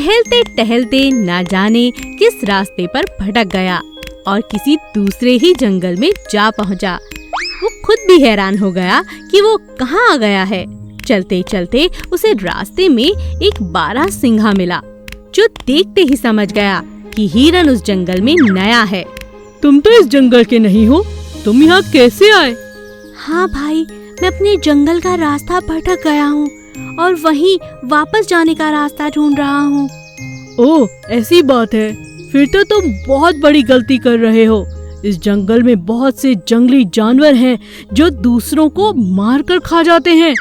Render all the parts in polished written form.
टहलते टहलते ना जाने किस रास्ते पर भटक गया और किसी दूसरे ही जंगल में जा पहुंचा। वो खुद भी हैरान हो गया कि वो कहाँ आ गया है। चलते चलते उसे रास्ते में एक बारहसिंघा मिला, जो देखते ही समझ गया कि हिरन उस जंगल में नया है। तुम तो इस जंगल के नहीं हो, तुम यहाँ कैसे आए? हाँ भाई, मैं अपने जंगल का रास्ता भटक गया हूँ और वहीं वापस जाने का रास्ता ढूंढ रहा हूँ। ओह, ऐसी बात है। फिर तो तुम बहुत बड़ी गलती कर रहे हो। इस जंगल में बहुत से जंगली जानवर हैं जो दूसरों को मारकर खा जाते हैं।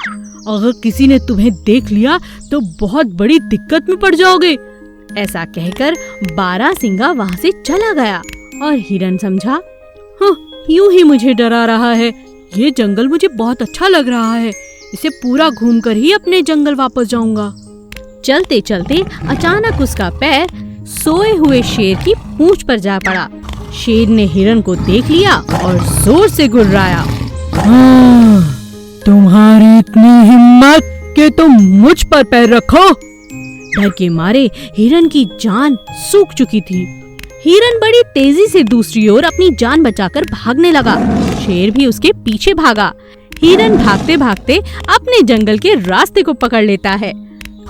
अगर किसी ने तुम्हें देख लिया तो बहुत बड़ी दिक्कत में पड़ जाओगे। ऐसा कहकर बारहसिंघा वहाँ से चला गया और हिरन समझा, हाँ, यूं ही मुझे डरा रहा है। ये जंगल मुझे बहुत अच्छा लग रहा है। इसे पूरा घूमकर ही अपने जंगल वापस जाऊंगा। चलते चलते अचानक उसका पैर सोए हुए शेर की पूंछ पर जा पड़ा। शेर ने हिरन को देख लिया और जोर से गुर्राया। तुम्हारी इतनी हिम्मत कि तुम मुझ पर पैर रखो? डर के मारे हिरन की जान सूख चुकी थी। हिरन बड़ी तेजी से दूसरी ओर अपनी जान बचाकर भागने लगा। शेर भी उसके पीछे भागा। हिरन भागते भागते अपने जंगल के रास्ते को पकड़ लेता है,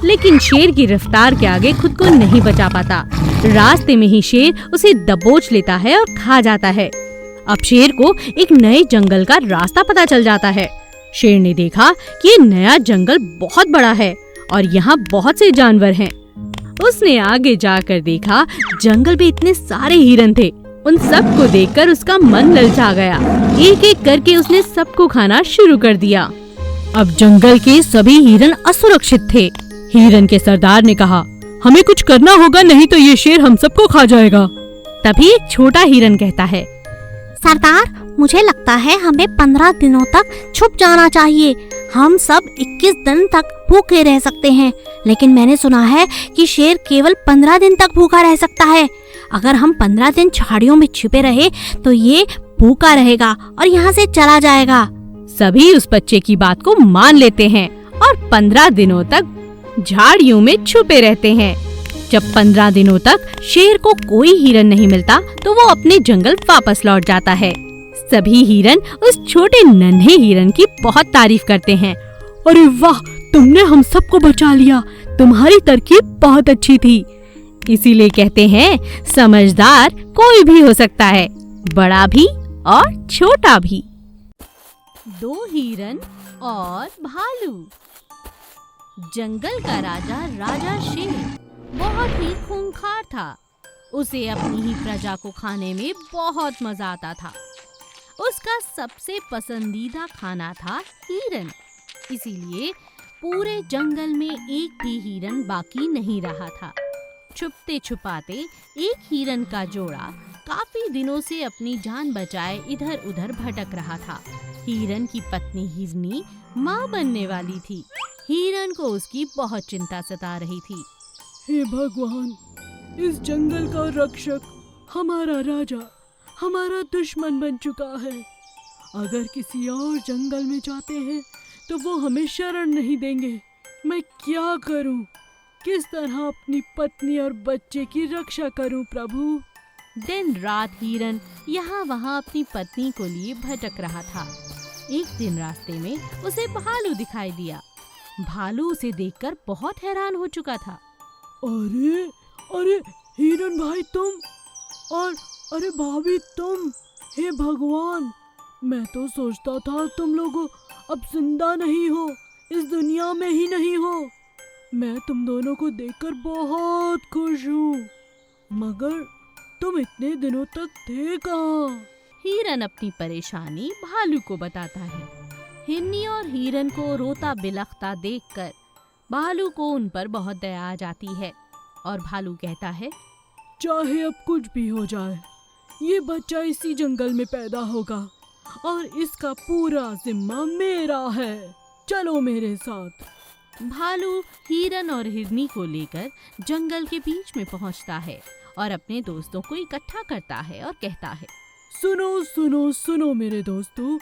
लेकिन शेर की रफ्तार के आगे खुद को नहीं बचा पाता। रास्ते में ही शेर उसे दबोच लेता है और खा जाता है। अब शेर को एक नए जंगल का रास्ता पता चल जाता है। शेर ने देखा कि ये नया जंगल बहुत बड़ा है और यहाँ बहुत से जानवर हैं। उसने आगे जाकर देखा, जंगल में इतने सारे हिरन थे। उन सबको देखकर उसका मन ललचा गया। एक एक करके उसने सबको खाना शुरू कर दिया। अब जंगल के सभी हिरन असुरक्षित थे। हिरन के सरदार ने कहा, हमें कुछ करना होगा, नहीं तो ये शेर हम सबको खा जाएगा। तभी एक छोटा हिरन कहता है, सरदार, मुझे लगता है हमें 15 दिनों तक छुप जाना चाहिए। हम सब 21 दिन तक भूखे रह सकते हैं, लेकिन मैंने सुना है कि शेर केवल 15 दिन तक भूखा रह सकता है। अगर हम 15 दिन झाड़ियों में छिपे रहे तो ये भूखा रहेगा और यहाँ से चला जाएगा। सभी उस बच्चे की बात को मान लेते हैं और 15 दिनों तक झाड़ियों में छुपे रहते हैं। जब 15 दिनों तक शेर को कोई हिरन नहीं मिलता तो वो अपने जंगल वापस लौट जाता है। सभी हिरन उस छोटे नन्हे हिरन की बहुत तारीफ करते हैं। अरे वाह, तुमने हम सबको बचा लिया। तुम्हारी तरकीब बहुत अच्छी थी। इसीलिए कहते हैं, समझदार कोई भी हो सकता है, बड़ा भी और छोटा भी। 2 हिरन और भालू। जंगल का राजा शेर बहुत ही खूंखार था। उसे अपनी ही प्रजा को खाने में बहुत मजा आता था। उसका सबसे पसंदीदा खाना था हिरन। इसीलिए पूरे जंगल में एक भी हिरन बाकी नहीं रहा था। छुपते छुपाते एक हिरन का जोड़ा काफी दिनों से अपनी जान बचाए इधर उधर भटक रहा था। हिरन की पत्नी हिरनी माँ बनने वाली थी। हिरन को उसकी बहुत चिंता सता रही थी। हे भगवान, इस जंगल का रक्षक हमारा राजा हमारा दुश्मन बन चुका है। अगर किसी और जंगल में जाते हैं तो वो हमें शरण नहीं देंगे। मैं क्या करूं? किस तरह अपनी पत्नी और बच्चे की रक्षा करूं प्रभु? दिन रात हिरन यहाँ वहाँ अपनी पत्नी को लिए भटक रहा था। एक दिन रास्ते में उसे भालू दिखाई दिया। भालू उसे देखकर बहुत हैरान हो चुका था। अरे अरे हिरन भाई तुम, और अरे भाभी तुम, हे भगवान, मैं तो सोचता था तुम लोग अब जिंदा नहीं हो, इस दुनिया में ही नहीं हो। मैं तुम दोनों को देखकर बहुत खुश हूँ, मगर तुम इतने दिनों तक थे कहाँ? हिरन अपनी परेशानी भालू को बताता है। हिरनी और हिरन को रोता बिलखता देखकर भालू को उन पर बहुत दया आ जाती है और भालू कहता है, चाहे अब कुछ भी हो जाए, ये बच्चा इसी जंगल में पैदा होगा और इसका पूरा जिम्मा मेरा है। चलो मेरे साथ। भालू हिरन और हिरनी को लेकर जंगल के बीच में पहुंचता है और अपने दोस्तों को इकट्ठा करता है और कहता है, सुनो सुनो सुनो मेरे दोस्तों,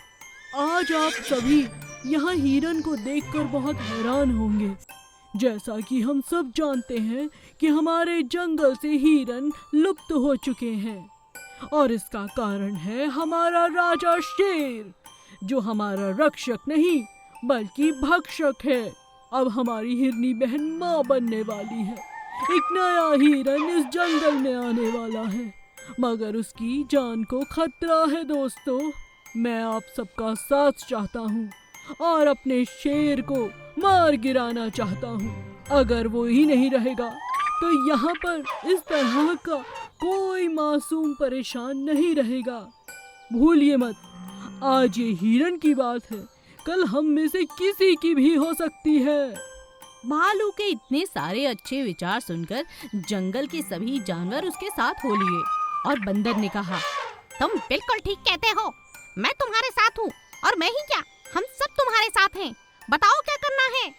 आज आप सभी यहाँ हिरन को देखकर बहुत हैरान होंगे। जैसा कि हम सब जानते हैं कि हमारे जंगल से हिरन लुप्त हो चुके हैं और इसका कारण है हमारा राजा शेर, जो हमारा रक्षक नहीं बल्कि भक्षक है। अब हमारी हिरनी बहन माँ बनने वाली है। एक नया हिरन इस जंगल में आने वाला है, मगर उसकी जान को खतरा है। दोस्तों, मैं आप सबका साथ चाहता हूँ और अपने शेर को मार गिराना चाहता हूँ। अगर वो ही नहीं रहेगा तो यहाँ पर इस तरह का कोई मासूम परेशान नहीं रहेगा। भूलिए मत, आज ये हिरन की बात है, कल हम में से किसी की भी हो सकती है। भालू के इतने सारे अच्छे विचार सुनकर जंगल के सभी जानवर उसके साथ हो लिए और बंदर ने कहा, तुम बिल्कुल ठीक कहते हो, मैं तुम्हारे साथ हूँ और मैं ही क्या, हम सब तुम्हारे साथ हैं। बताओ क्या करना है।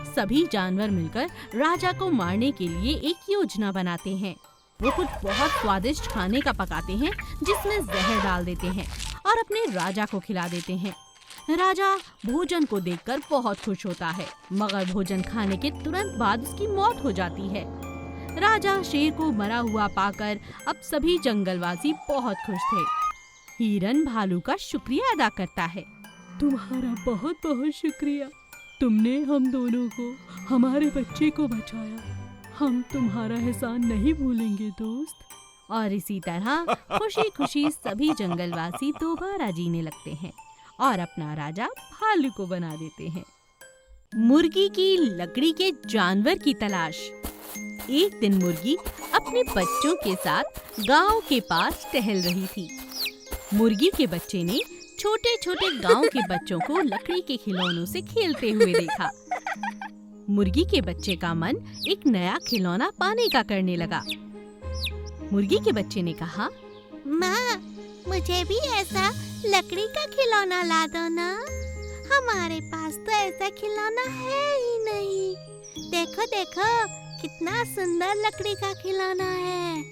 सभी जानवर मिलकर राजा को मारने के लिए एक योजना बनाते हैं। वो कुछ बहुत स्वादिष्ट खाने का पकाते हैं जिसमें जहर डाल देते हैं और अपने राजा को खिला देते हैं। राजा भोजन को देखकर बहुत खुश होता है, मगर भोजन खाने के तुरंत बाद उसकी मौत हो जाती है। राजा शेर को मरा हुआ पाकर अब सभी जंगलवासी बहुत खुश थे। हिरन भालू का शुक्रिया अदा करता है। तुम्हारा बहुत बहुत शुक्रिया, तुमने हम दोनों को, हमारे बच्चे को बचाया। हम तुम्हारा एहसान नहीं भूलेंगे दोस्त। और इसी तरह खुशी खुशी सभी जंगलवासी दोबारा जीने लगते हैं और अपना राजा भालू को बना देते हैं। मुर्गी की लकड़ी के जानवर की तलाश। एक दिन मुर्गी अपने बच्चों के साथ गांव के पास टहल रही थी। मुर्गी के बच्चे ने छोटे छोटे गांव के बच्चों को लकड़ी के खिलौनों से खेलते हुए देखा। मुर्गी के बच्चे का मन एक नया खिलौना पाने का करने लगा। मुर्गी के बच्चे ने कहा, माँ, मुझे भी ऐसा लकड़ी का खिलौना ला दो ना। हमारे पास तो ऐसा खिलौना है ही नहीं। देखो देखो, कितना सुंदर लकड़ी का खिलौना है।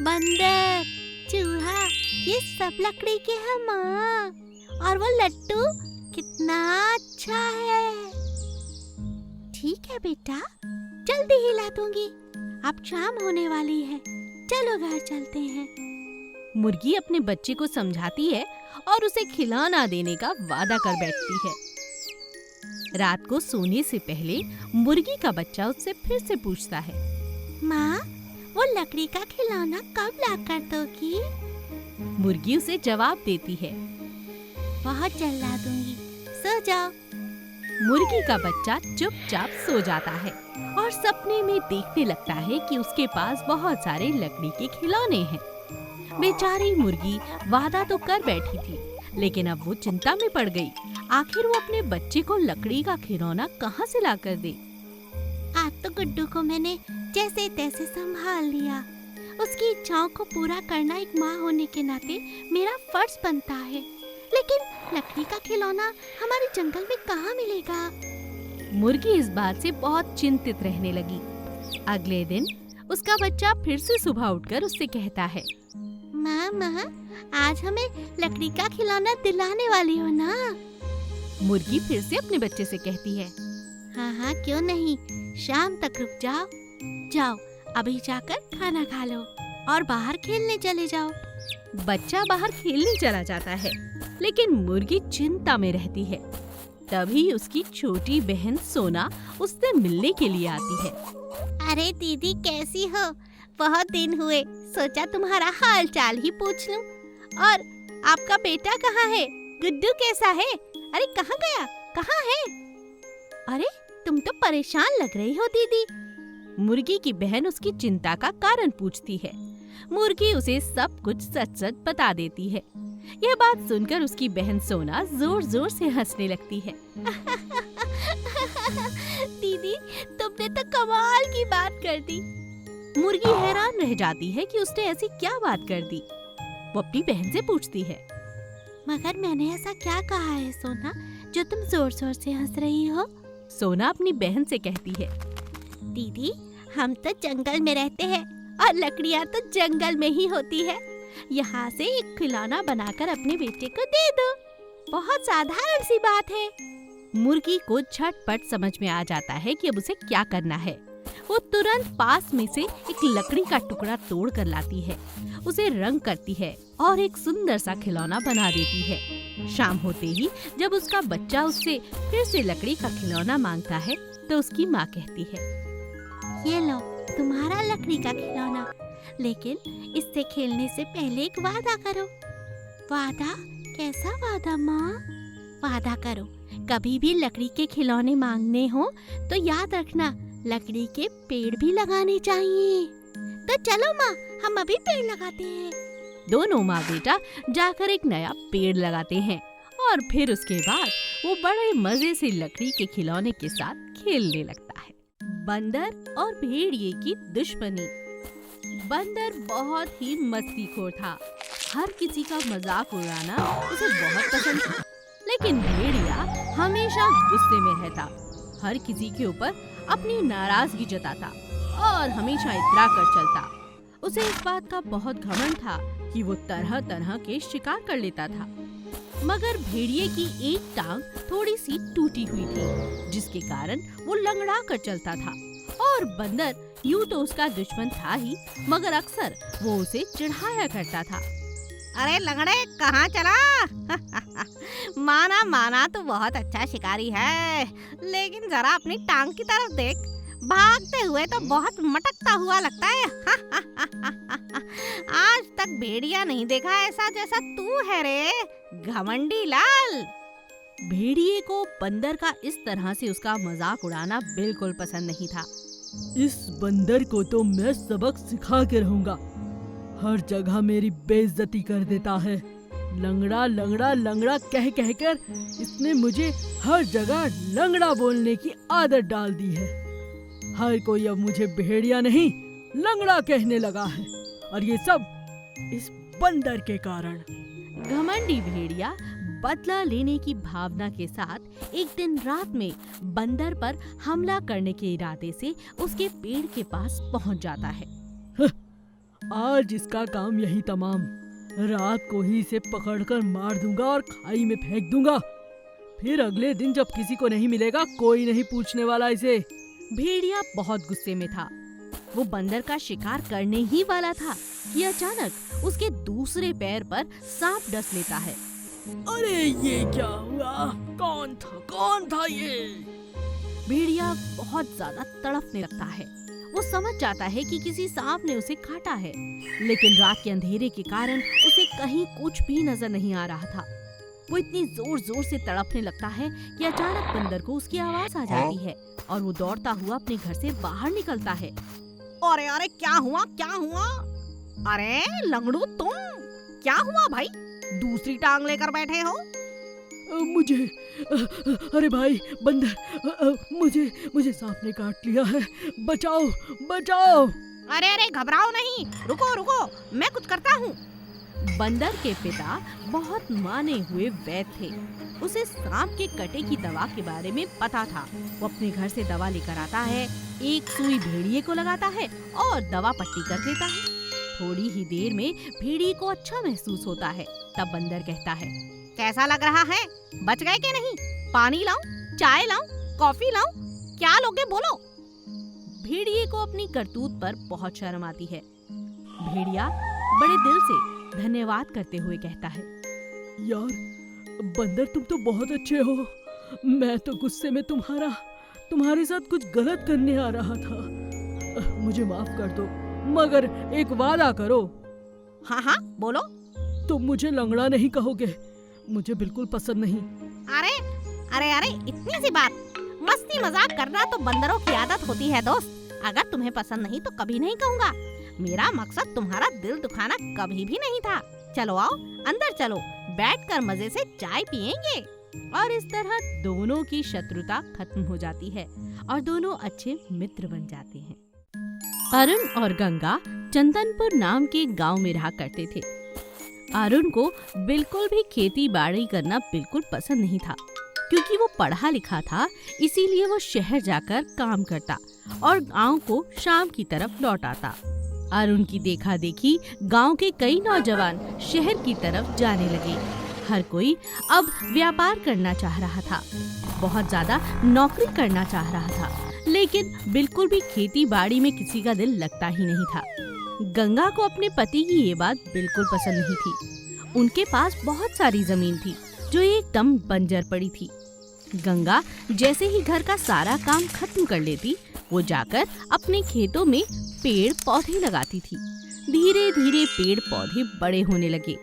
बंदर, चूहा, ये सब लकड़ी के हैं माँ। और वो लट्टू कितना अच्छा है। ठीक है बेटा, जल्दी ही ला दूंगी। अब शाम होने वाली है, चलो घर चलते हैं। मुर्गी अपने बच्चे को समझाती है और उसे खिलौना देने का वादा कर बैठती है। रात को सोने से पहले मुर्गी का बच्चा उससे फिर से पूछता है, माँ, वो लकड़ी का खिलौना कब ला कर दोगी? मुर्गी उसे जवाब देती है, बहुत जल्द ला दूंगी, सो जाओ। मुर्गी का बच्चा चुपचाप सो जाता है और सपने में देखने लगता है कि उसके पास बहुत सारे लकड़ी के खिलौने हैं। बेचारी मुर्गी वादा तो कर बैठी थी, लेकिन अब वो चिंता में पड़ गई। आखिर वो अपने बच्चे को लकड़ी का खिलौना कहाँ से ला कर दे। आज तो गुड्डू को मैंने जैसे तैसे संभाल लिया। उसकी इच्छाओं को पूरा करना एक माँ होने के नाते मेरा फर्ज बनता है। लेकिन लकड़ी का खिलौना हमारे जंगल में कहाँ मिलेगा? मुर्गी इस बात से बहुत चिंतित रहने लगी। अगले दिन उसका बच्चा फिर से सुबह उठकर उससे कहता है, माँ, आज हमें लकड़ी का खिलौना दिलाने वाली हो ना? मुर्गी फिर से अपने बच्चे से कहती है, हाँ, क्यों नहीं, शाम तक रुक जाओ। जाओ, अभी जाकर खाना खा लो और बाहर खेलने चले जाओ। बच्चा बाहर खेलने चला जाता है, लेकिन मुर्गी चिंता में रहती है। तभी उसकी छोटी बहन सोना उससे मिलने के लिए आती है। अरे दीदी, कैसी हो? बहुत दिन हुए, सोचा तुम्हारा हाल चाल ही पूछ लूं। और आपका बेटा कहाँ है? गुड्डू कैसा है? अरे कहाँ गया, कहाँ है? अरे तुम तो परेशान लग रही हो दीदी। मुर्गी की बहन उसकी चिंता का कारण पूछती है। मुर्गी उसे सब कुछ सच सच बता देती है। यह बात सुनकर उसकी बहन सोना जोर जोर से हंसने लगती है। दीदी, तुमने तो कमाल की बात कर दी। मुर्गी हैरान रह जाती है कि उसने ऐसी क्या बात कर दी। वो अपनी बहन से पूछती है, मगर मैंने ऐसा क्या कहा है सोना, जो तुम जोर जोर से हंस रही हो? सोना अपनी बहन से कहती है, दीदी, हम तो जंगल में रहते हैं और लकड़ियाँ तो जंगल में ही होती है। यहाँ से एक खिलौना बनाकर अपने बेटे को दे दो। बहुत साधारण सी बात है। मुर्गी को झटपट समझ में आ जाता है कि अब उसे क्या करना है। वो तुरंत पास में से एक लकड़ी का टुकड़ा तोड़ कर लाती है, उसे रंग करती है और एक सुंदर सा खिलौना बना देती है। शाम होते ही जब उसका बच्चा उससे फिर से लकड़ी का खिलौना मांगता है तो उसकी माँ कहती है, ये लो तुम्हारा लकड़ी का खिलौना, लेकिन इससे खेलने से पहले एक वादा करो। वादा? कैसा वादा माँ? वादा करो, कभी भी लकड़ी के खिलौने मांगने हो तो याद रखना लकड़ी के पेड़ भी लगाने चाहिए। तो चलो माँ, हम अभी पेड़ लगाते हैं। दोनों माँ बेटा जाकर एक नया पेड़ लगाते हैं और फिर उसके बाद वो बड़े मजे से लकड़ी के खिलौने के साथ खेलने लगता है। बंदर और भेड़िए की दुश्मनी। बंदर बहुत ही मस्तीखोर था, हर किसी का मजाक उड़ाना उसे बहुत पसंद था। लेकिन भेड़िया हमेशा गुस्से में रहता, हर किसी के ऊपर अपनी नाराजगी जताता और हमेशा इतरा कर चलता। उसे इस बात का बहुत घमंड था कि वो तरह तरह के शिकार कर लेता था। मगर भेड़िए की एक टांग थोड़ी सी टूटी हुई थी, जिसके कारण वो लंगड़ा कर चलता था। और बंदर यूं तो उसका दुश्मन था ही, मगर अक्सर वो उसे चिढ़ाया करता था। अरे लंगड़े, कहाँ चला? माना माना तो बहुत अच्छा शिकारी है, लेकिन जरा अपनी टांग की तरफ देख, भागते हुए तो बहुत मटकता हुआ लगता है। आज तक भेड़िया नहीं देखा ऐसा जैसा तू है रे, घमंडी लाल। भेड़िए को बंदर का इस तरह से उसका मजाक उड़ाना बिल्कुल पसंद नहीं था। इस बंदर को तो मैं सबक सिखा के रहूंगा, हर जगह मेरी बेइज्जती कर देता है। लंगड़ा लंगड़ा लंगड़ा कह कहकर इसने मुझे हर जगह लंगड़ा बोलने की आदत डाल दी है। हर कोई अब मुझे भेड़िया नहीं लंगड़ा कहने लगा है, और ये सब इस बंदर के कारण। घमंडी भेड़िया बदला लेने की भावना के साथ एक दिन रात में बंदर पर हमला करने के इरादे से उसके पेड़ के पास पहुंच जाता है। आज इसका काम यही तमाम, रात को ही इसे पकड़कर मार दूंगा और खाई में फेंक दूंगा। फिर अगले दिन जब किसी को नहीं मिलेगा, कोई नहीं पूछने वाला इसे। भेड़िया बहुत गुस्से में था। वो बंदर का शिकार करने ही वाला था कि अचानक उसके दूसरे पैर पर सांप डस लेता है। अरे ये क्या हुआ? कौन था ये? भेड़िया बहुत ज्यादा तड़पने लगता है। वो समझ जाता है कि किसी सांप ने उसे काटा है, लेकिन रात के अंधेरे के कारण उसे कहीं कुछ भी नजर नहीं आ रहा था। वो इतनी जोर जोर से तड़पने लगता है कि अचानक बंदर को उसकी आवाज आ जाती है और वो दौड़ता हुआ अपने घर से बाहर निकलता है। अरे अरे, क्या हुआ? अरे लंगड़ू, तुम क्या हुआ भाई? दूसरी टांग लेकर बैठे हो? मुझे अरे भाई बंदर, मुझे सांप ने काट लिया है, बचाओ। अरे घबराओ नहीं, रुको, मैं कुछ करता हूँ। बंदर के पिता बहुत माने हुए वैद्य थे। उसे सांप के कटे की दवा के बारे में पता था। वो अपने घर से दवा लेकर आता है, एक सुई भेड़िए को लगाता है और दवा पट्टी कर देता है। थोड़ी ही देर में भेड़िए को अच्छा महसूस होता है। तब बंदर कहता है, कैसा लग रहा है? बच गए कि नहीं? पानी लाऊं, चाय लाऊं, कॉफी लाऊं? क्या लोगे बोलो? भेड़िए को अपनी करतूत पर बहुत शर्म आती है। भेड़िया बड़े दिल से धन्यवाद करते हुए कहता है, यार बंदर, तुम तो बहुत अच्छे हो। मैं तो गुस्से में तुम्हारे साथ कुछ गलत करने आ रहा था। मुझे माफ कर दो, मगर एक वादा करो। हाँ बोलो। तुम मुझे लंगड़ा नहीं कहोगे, मुझे बिल्कुल पसंद नहीं। अरे इतनी सी बात। मस्ती मजाक करना तो बंदरों की आदत होती है दोस्त। अगर तुम्हें पसंद नहीं तो कभी नहीं कहूँगा। मेरा मकसद तुम्हारा दिल दुखाना कभी भी नहीं था। चलो आओ, अंदर चलो, बैठकर मजे से चाय पियेंगे। और इस तरह दोनों की शत्रुता खत्म हो जाती है और दोनों अच्छे मित्र बन जाते हैं। अरुण और गंगा चंदनपुर नाम के गांव में रहा करते थे। अरुण को बिल्कुल भी खेती बाड़ी करना बिल्कुल पसंद नहीं था, क्योंकि वो पढ़ा लिखा था। इसीलिए वो शहर जाकर काम करता और गांव को शाम की तरफ लौट आता। अरुण की देखा देखी गांव के कई नौजवान शहर की तरफ जाने लगे। हर कोई अब व्यापार करना चाह रहा था। बहुत ज्यादा नौकरी करना चाह रहा था, लेकिन बिल्कुल भी खेती बाड़ी में किसी का दिल लगता ही नहीं था। गंगा को अपने पति की ये बात बिल्कुल पसंद नहीं थी। उनके पास बहुत सारी जमीन थी जो एकदम बंजर पड़ी थी। गंगा जैसे ही घर का सारा काम खत्म कर लेती, वो जाकर अपने खेतों में पेड़ पौधे लगाती थी। धीरे धीरे पेड़ पौधे बड़े होने लगे।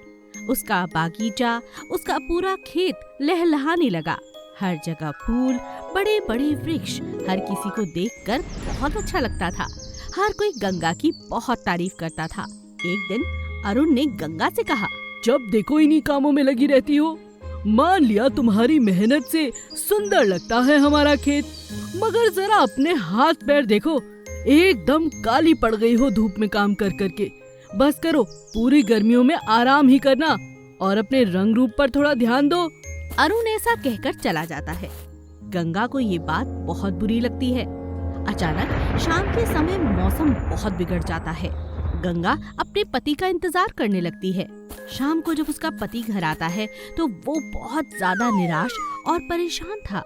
उसका बागीचा, उसका पूरा खेत लहलहाने लगा। हर जगह फूल, बड़े बड़े वृक्ष, हर किसी को देखकर बहुत अच्छा लगता था। हर कोई गंगा की बहुत तारीफ करता था। एक दिन अरुण ने गंगा से कहा, जब देखो इन्हीं कामों में लगी रहती हो। मान लिया तुम्हारी मेहनत से सुंदर लगता है हमारा खेत, मगर जरा अपने हाथ पैर देखो, एकदम काली पड़ गई हो धूप में काम कर करके। बस करो, पूरी गर्मियों में आराम ही करना और अपने रंग रूप पर थोड़ा ध्यान दो। अरुण ऐसा कहकर चला जाता है। गंगा को ये बात बहुत बुरी लगती है। अचानक शाम के समय मौसम बहुत बिगड़ जाता है। गंगा अपने पति का इंतजार करने लगती है। शाम को जब उसका पति घर आता है तो वो बहुत ज्यादा निराश और परेशान था।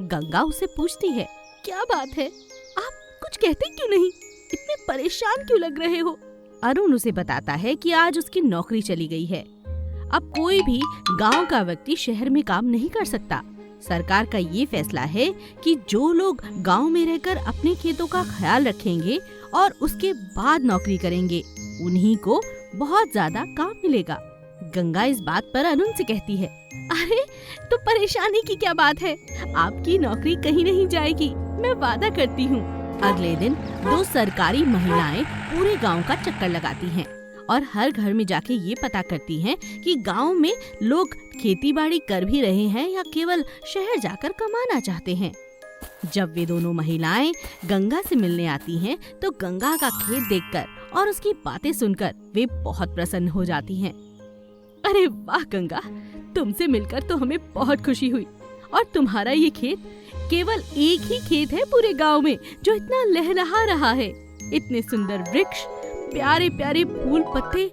गंगा उसे पूछती है, क्या बात है, आप कुछ कहते क्यों नहीं, इतने परेशान क्यों लग रहे हो? अरुण उसे बताता है कि आज उसकी नौकरी चली गई है। अब कोई भी गांव का व्यक्ति शहर में काम नहीं कर सकता। सरकार का ये फैसला है कि जो लोग गांव में रहकर अपने खेतों का ख्याल रखेंगे और उसके बाद नौकरी करेंगे, उन्हीं को बहुत ज्यादा काम मिलेगा। गंगा इस बात पर अरुण से कहती है, अरे तो परेशानी की क्या बात है, आपकी नौकरी कहीं नहीं जाएगी, मैं वादा करती हूँ। अगले दिन 2 सरकारी महिलाएं पूरे गांव का चक्कर लगाती हैं और हर घर में जाके ये पता करती हैं कि गांव में लोग खेती बाड़ी कर भी रहे हैं या केवल शहर जाकर कमाना चाहते हैं। जब वे दोनों महिलाएं गंगा से मिलने आती हैं तो गंगा का खेत देखकर और उसकी बातें सुनकर वे बहुत प्रसन्न हो जाती हैं। अरे वाह गंगा, तुमसे मिलकर तो हमें बहुत खुशी हुई। और तुम्हारा ये खेत केवल एक ही खेत है पूरे गांव में जो इतना लहलहा रहा है। इतने सुंदर वृक्ष, प्यारे प्यारे फूल पत्ते,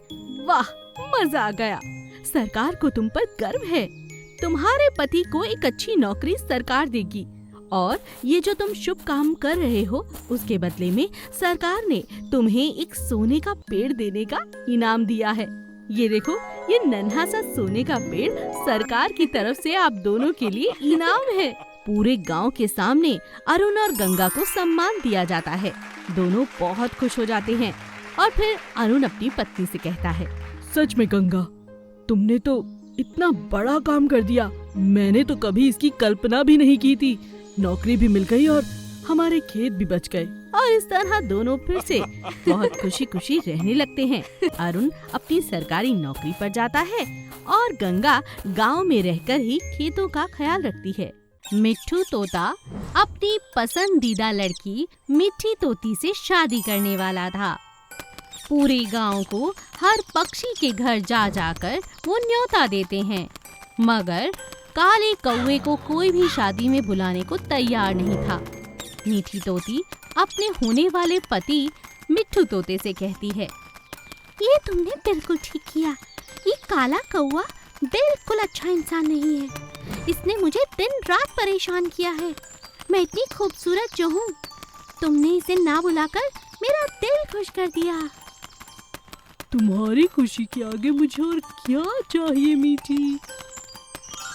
वाह मजा आ गया। सरकार को तुम पर गर्व है। तुम्हारे पति को एक अच्छी नौकरी सरकार देगी और ये जो तुम शुभ काम कर रहे हो उसके बदले में सरकार ने तुम्हें एक सोने का पेड़ देने का इनाम दिया है। ये देखो, ये नन्हा सा सोने का पेड़ सरकार की तरफ से आप दोनों के लिए इनाम है। पूरे गांव के सामने अरुण और गंगा को सम्मान दिया जाता है। दोनों बहुत खुश हो जाते हैं और फिर अरुण अपनी पत्नी से कहता है, सच में गंगा, तुमने तो इतना बड़ा काम कर दिया। मैंने तो कभी इसकी कल्पना भी नहीं की थी। नौकरी भी मिल गई और हमारे खेत भी बच गए। और इस तरह दोनों फिर से बहुत खुशी खुशी रहने लगते हैं। अरुण अपनी सरकारी नौकरी पर जाता है और गंगा गांव में रहकर ही खेतों का ख्याल रखती है। मिट्ठू तोता अपनी पसंदीदा लड़की मिट्ठी तोती से शादी करने वाला था। पूरे गांव को हर पक्षी के घर जा जाकर वो न्योता देते हैं, मगर काले कौवे को कोई भी शादी में बुलाने को तैयार नहीं था। मीठी तोती अपने होने वाले पति मिट्ठू तोते से कहती है, ये तुमने बिल्कुल ठीक किया। ये काला कौवा बिल्कुल अच्छा इंसान नहीं है। इसने मुझे दिन रात परेशान किया है। मैं इतनी खूबसूरत जो हूँ, तुमने इसे ना बुलाकर मेरा दिल खुश कर दिया। तुम्हारी खुशी के आगे मुझे और क्या चाहिए मीठी।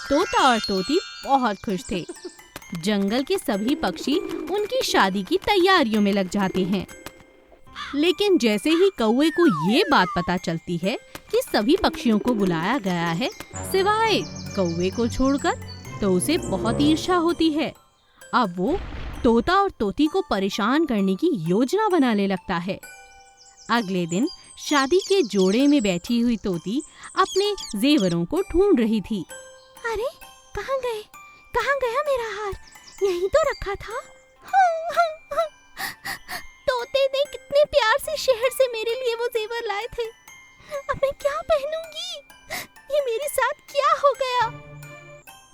तोता और तोती बहुत खुश थे। जंगल के सभी पक्षी उनकी शादी की तैयारियों में लग जाते हैं। लेकिन जैसे ही कौवे को ये बात पता चलती है कि सभी पक्षियों को बुलाया गया है सिवाय कौवे को छोड़कर, तो उसे बहुत ईर्ष्या होती है। अब वो तोता और तोती को परेशान करने की योजना बनाने लगता है। अगले दिन शादी के जोड़े में बैठी हुई तोती अपने जेवरों को ढूंढ रही थी। अरे कहाँ गए? कहाँ गया मेरा हार? यहीं तो रखा था। तोते ने कितने प्यार से शहर से मेरे लिए वो जेवर लाए थे। अब मैं क्या पहनूंगी? ये मेरे साथ क्या हो गया?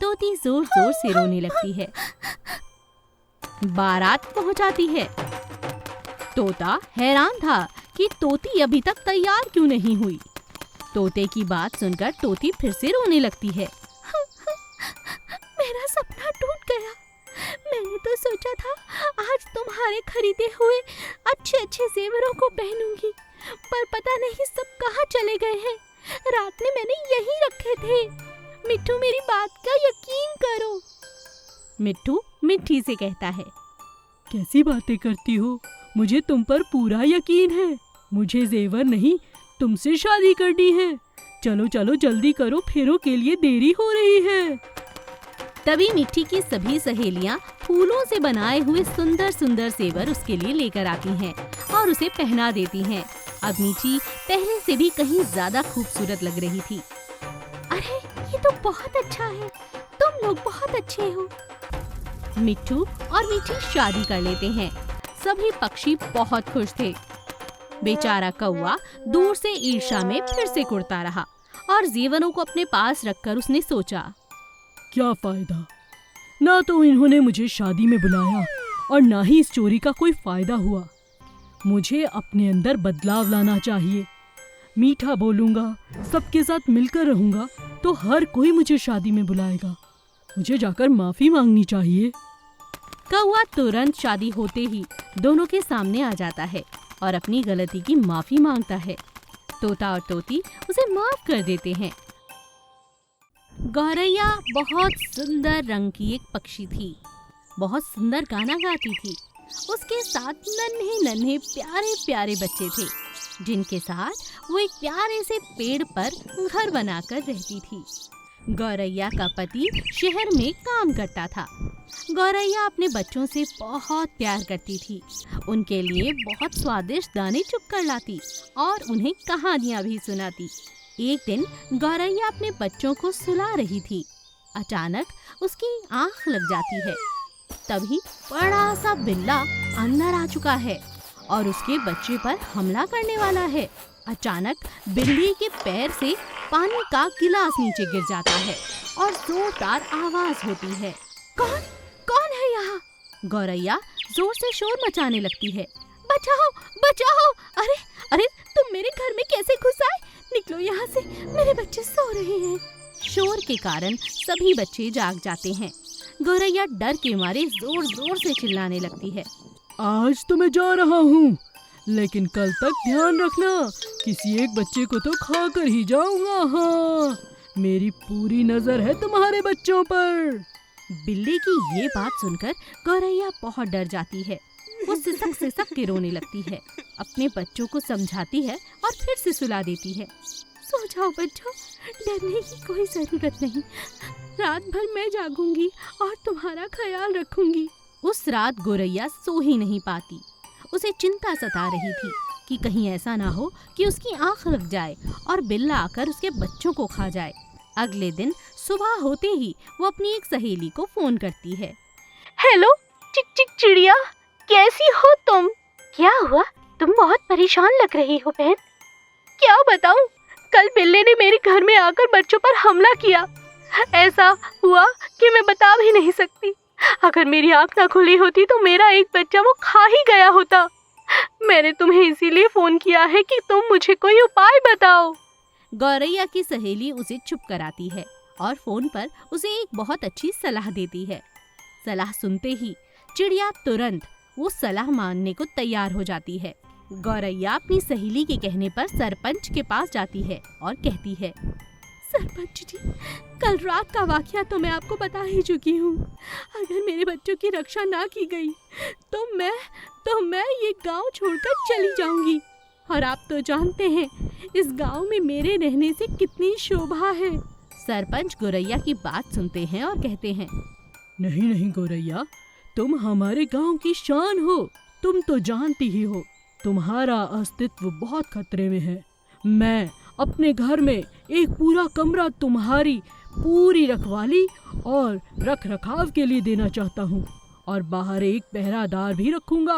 तोती जोर जोर से रोने लगती है। बारात पहुंच आती है। तोता हैरान था कि तोती अभी तक तैयार क्यों नहीं हुई। तोते की बात सुनकर तोती फिर से रोने लगती है। मेरा सपना टूट गया। तो सोचा था आज तुम्हारे खरीदे हुए अच्छे अच्छे जेवरों को पहनूंगी, पर पता नहीं सब कहाँ चले गए हैं। रात में मैंने यहीं रखे थे। मिट्टू, मेरी बात का यकीन करो। मिट्टू मिट्टी से कहता है, कैसी बातें करती हो? मुझे तुम पर पूरा यकीन है। मुझे जेवर नहीं, तुमसे शादी करनी है। चलो चलो जल्दी करो, फेरों के लिए देरी हो रही है। तभी मिट्टी की सभी सहेलियां फूलों से बनाए हुए सुंदर सुंदर जेवर उसके लिए लेकर आती हैं और उसे पहना देती हैं। अब मिट्टी पहले से भी कहीं ज्यादा खूबसूरत लग रही थी। अरे ये तो बहुत अच्छा है, तुम लोग बहुत अच्छे हो। मिट्टू और मिट्टी शादी कर लेते हैं। सभी पक्षी बहुत खुश थे। बेचारा कौवा दूर से ईर्ष्या में फिर से कुड़ता रहा और जेवरों को अपने पास रखकर उसने सोचा, क्या फायदा, ना तो इन्होंने मुझे शादी में बुलाया और ना ही इस चोरी का कोई फायदा हुआ। मुझे अपने अंदर बदलाव लाना चाहिए। मीठा बोलूंगा, सबके साथ मिलकर रहूंगा तो हर कोई मुझे शादी में बुलाएगा। मुझे जाकर माफी मांगनी चाहिए। कौवा तुरंत शादी होते ही दोनों के सामने आ जाता है और अपनी गलती की माफी मांगता है। तोता और तोती उसे माफ कर देते हैं। गौरैया बहुत सुंदर रंग की एक पक्षी थी। बहुत सुंदर गाना गाती थी। उसके साथ नन्हे नन्हे प्यारे प्यारे बच्चे थे, जिनके साथ वो एक प्यारे से पेड़ पर घर बनाकर रहती थी। गौरैया का पति शहर में काम करता था। गौरैया अपने बच्चों से बहुत प्यार करती थी। उनके लिए बहुत स्वादिष्ट दाने चुग कर लाती और उन्हें कहानियां भी सुनाती। एक दिन गौरैया अपने बच्चों को सुला रही थी। अचानक उसकी आंख लग जाती है। तभी बड़ा सा बिल्ला अंदर आ चुका है और उसके बच्चे पर हमला करने वाला है। अचानक बिल्ली के पैर से पानी का गिलास नीचे गिर जाता है और जोरदार आवाज होती है, कौन कौन है यहाँ? गौरैया जोर से शोर मचाने लगती है, बचाओ बचाओ! अरे अरे, तुम मेरे घर में कैसे घुस आए? निकलो यहाँ से, मेरे बच्चे सो रहे हैं। शोर के कारण सभी बच्चे जाग जाते हैं। गौरैया डर के मारे जोर जोर से चिल्लाने लगती है, आज तो मैं जा रहा हूँ, लेकिन कल तक ध्यान रखना, किसी एक बच्चे को तो खा कर ही जाऊंगा। हाँ, मेरी पूरी नजर है तुम्हारे बच्चों पर। बिल्ली की ये बात सुनकर गौरैया बहुत डर जाती है। वो सिसक के रोने लगती है। अपने बच्चों को समझाती है और फिर से सुला देती है। सो जाओ बच्चों, डरने की कोई जरूरत नहीं। रात भर मैं जागूंगी और तुम्हारा ख्याल रखूंगी। उस रात गौरैया सो ही नहीं पाती। उसे चिंता सता रही थी कि कहीं ऐसा ना हो कि उसकी आंख लग जाए और बिल्ला आकर उसके बच्चों को खा जाए। अगले दिन सुबह होते ही वो अपनी एक सहेली को फोन करती है। हेलो चिक चिक चिड़िया, कैसी हो तुम? क्या हुआ, तुम बहुत परेशान लग रही हो बहन। क्या बताऊं, कल बिल्ले ने मेरे घर में आकर बच्चों पर हमला किया। ऐसा हुआ कि मैं बता भी नहीं सकती। अगर मेरी आंख ना खुली होती तो मेरा एक बच्चा वो खा ही गया होता। मैंने तुम्हें इसीलिए फोन किया है कि तुम मुझे कोई उपाय बताओ। गौरैया की सहेली उसे चुप कराती है और फोन पर उसे एक बहुत अच्छी सलाह देती है। सलाह सुनते ही चिड़िया तुरंत वो सलाह मानने को तैयार हो जाती है। गौरैया अपनी सहेली के कहने पर सरपंच के पास जाती है और कहती है, सरपंच जी, कल रात का वाकया तो मैं आपको बता ही चुकी हूँ। अगर मेरे बच्चों की रक्षा ना की गई तो मैं ये गांव छोड़कर चली जाऊंगी। और आप तो जानते हैं इस गांव में मेरे रहने से कितनी शोभा है। सरपंच गौरैया की बात सुनते हैं और कहते हैं, नहीं नहीं गौरैया, तुम हमारे गांव की शान हो। तुम तो जानती ही हो तुम्हारा अस्तित्व बहुत खतरे में है। मैं अपने घर में एक पूरा कमरा तुम्हारी पूरी रखवाली और रख रखाव के लिए देना चाहता हूँ और बाहर एक पहरादार भी रखूंगा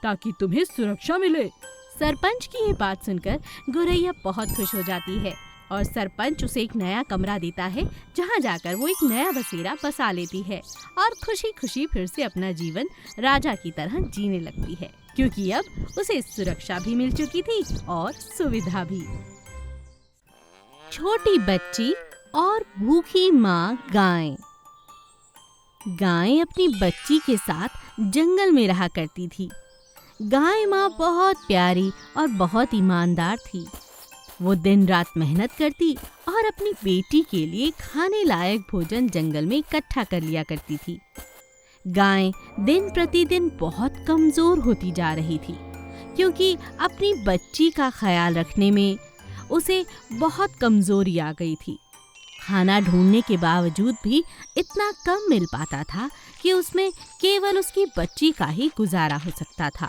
ताकि तुम्हें सुरक्षा मिले। सरपंच की ये बात सुनकर गौरैया बहुत खुश हो जाती है और सरपंच उसे एक नया कमरा देता है, जहाँ जाकर वो एक नया बसेरा बसा लेती है और खुशी खुशी फिर से अपना जीवन राजा की तरह जीने लगती है, क्योंकि अब उसे सुरक्षा भी मिल चुकी थी और सुविधा भी। छोटी बच्ची और भूखी माँ गाय। गाय अपनी बच्ची के साथ जंगल में रहा करती थी। गाय माँ बहुत प्यारी और बहुत ईमानदार थी। वो दिन रात मेहनत करती और अपनी बेटी के लिए खाने लायक भोजन जंगल में इकट्ठा कर लिया करती थी। गाय दिन प्रतिदिन बहुत कमजोर होती जा रही थी, क्योंकि अपनी बच्ची का ख्याल रखने में उसे बहुत कमजोरी आ गई थी। खाना ढूंढने के बावजूद भी इतना कम मिल पाता था कि उसमें केवल उसकी बच्ची का ही गुजारा हो सकता था।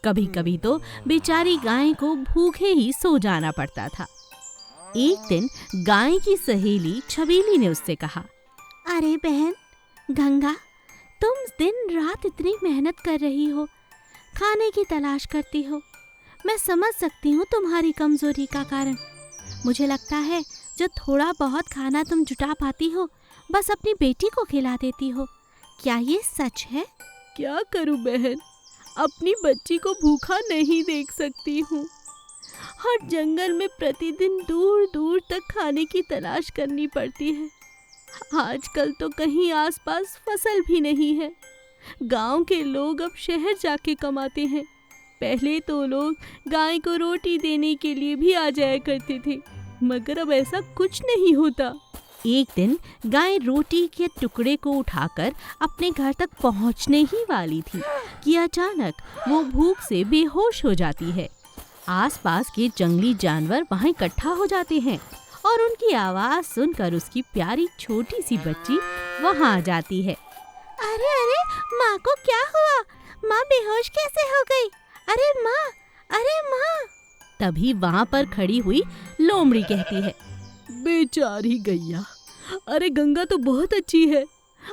कभी कभी तो बेचारी गाय को भूखे ही सो जाना पड़ता था। एक दिन गाय की सहेली छबीली ने उससे कहा, अरे बहन गंगा, तुम दिन रात इतनी मेहनत कर रही हो, खाने की तलाश करती हो। मैं समझ सकती हूँ तुम्हारी कमजोरी का कारण। मुझे लगता है जो थोड़ा बहुत खाना तुम जुटा पाती हो, बस अपनी बेटी को खिला देती हो। क्या ये सच है? क्या करूं बहन, अपनी बच्ची को भूखा नहीं देख सकती हूँ। हर जंगल में प्रतिदिन दूर दूर तक खाने की तलाश करनी पड़ती है। आजकल तो कहीं आसपास फसल भी नहीं है। गांव के लोग अब शहर जाके कमाते हैं। पहले तो लोग गाय को रोटी देने के लिए भी आ जाया करते थे, मगर अब ऐसा कुछ नहीं होता। एक दिन गाय रोटी के टुकड़े को उठाकर अपने घर तक पहुंचने ही वाली थी कि अचानक वो भूख से बेहोश हो जाती है। आसपास के जंगली जानवर वहां इकट्ठा हो जाते हैं और उनकी आवाज सुनकर उसकी प्यारी छोटी सी बच्ची वहां आ जाती है। अरे अरे, माँ को क्या हुआ? माँ बेहोश कैसे हो गई? अरे माँ, अरे माँ! तभी वहां पर खड़ी हुई लोमड़ी कहती है, बेचारी गैया, अरे गंगा तो बहुत अच्छी है,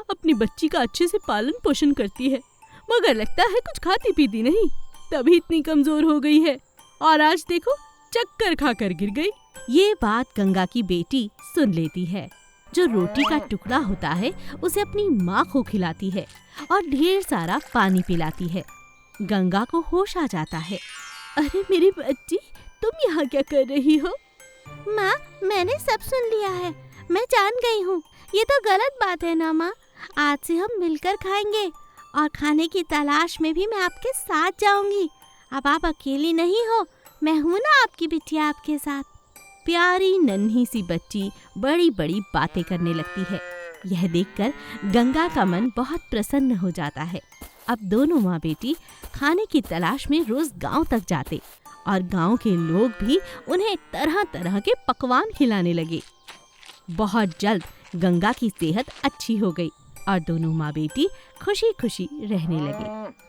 अपनी बच्ची का अच्छे से पालन पोषण करती है, मगर लगता है कुछ खाती पीती नहीं, तभी इतनी कमजोर हो गई है और आज देखो चक्कर खाकर गिर गई। ये बात गंगा की बेटी सुन लेती है, जो रोटी का टुकड़ा होता है उसे अपनी माँ को खिलाती है और ढेर सारा पानी पिलाती है। गंगा को होश आ जाता है। अरे मेरी बच्ची, तुम यहाँ क्या कर रही हो? माँ, मैंने सब सुन लिया है, मैं जान गई हूँ। ये तो गलत बात है ना माँ। आज से हम मिलकर खाएंगे और खाने की तलाश में भी मैं आपके साथ जाऊंगी। अब आप अकेली नहीं हो, मैं हूँ ना आपकी बिटिया आपके साथ। प्यारी नन्ही सी बच्ची बड़ी बड़ी बातें करने लगती है। यह देखकर गंगा का मन बहुत प्रसन्न हो जाता है। अब दोनों माँ बेटी खाने की तलाश में रोज गांव तक जाते और गांव के लोग भी उन्हें तरह तरह के पकवान खिलाने लगे। बहुत जल्द गंगा की सेहत अच्छी हो गई और दोनों माँ बेटी खुशी खुशी रहने लगे।